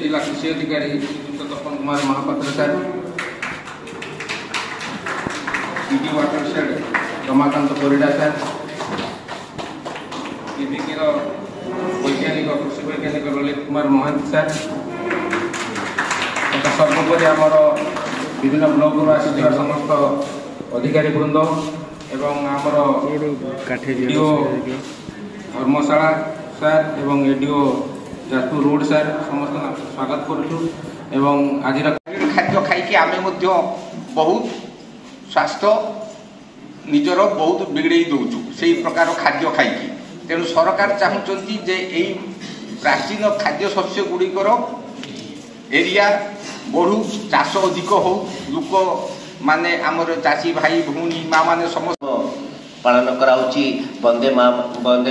जिला कृषि अधिकारी Shriyukta Tapan Kumar Mahapatra sir, PD watershed Ramakant Parida sir, PBK वैज्ञानिक कृषि वैज्ञानिक ललित कुमार महांत सर, सर्वोपरि आमर विभिन्न ब्लॉक आसी समस्त अधिकारी वृंद एवं आमर एडीओ धर्मशाला सर एवं एडीओ जाजपुर रोड सर समस्त स्वागत करूँ। आज खाद्य खाई आम बहुत स्वास्थ्य निजर बहुत बिगड़े दौचु से प्रकार खाद्य खाई तेणु सरकार चाहूँगी जे यही प्राचीन खाद्य शस्य गुड़िकर एरिया बढ़ू चाष अधिक हो लोक माने आमर चाषी भाई भौणी माँ मैंने समस्त पालन कराउची वंदे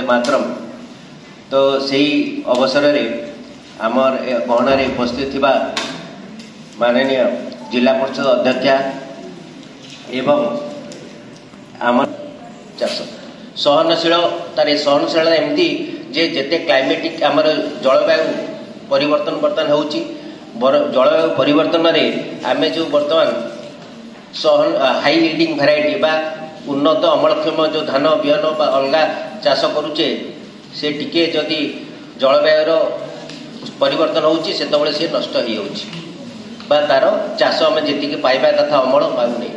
मातरम। तो सही अवसर रे आमर गहन उपस्थित थिबा माननीय जिला परिषद अध्यक्षा एवं आमर चाष सहनशील तार सहनशील एमती जे जेते क्लाइमेटिक आमर जलवायु परिवर्तन बर्तन होउची जलवायु परिवर्तन रे आमे जो वर्तमान सहन हाई यील्डिंग वैरायटी बा उन्नत अमलक्षम जो धान बिहन बा अलगा चाष करुचे से टिके जदि जलवायुर परिवर्तन होउची सेतबेले से नष्ट हो जाउची बा तार चाष आम जी पाइबा कथा अमल पाऊने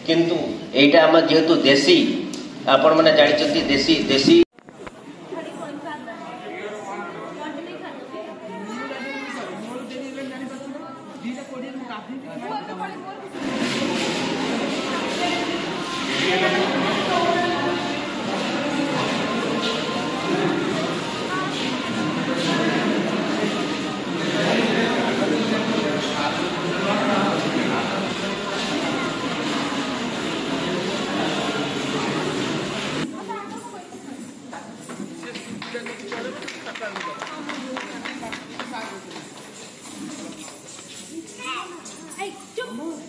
किंतु एटा आम जेहेतु देशी आपण मैंने जानते देशी देशी Hey, jump!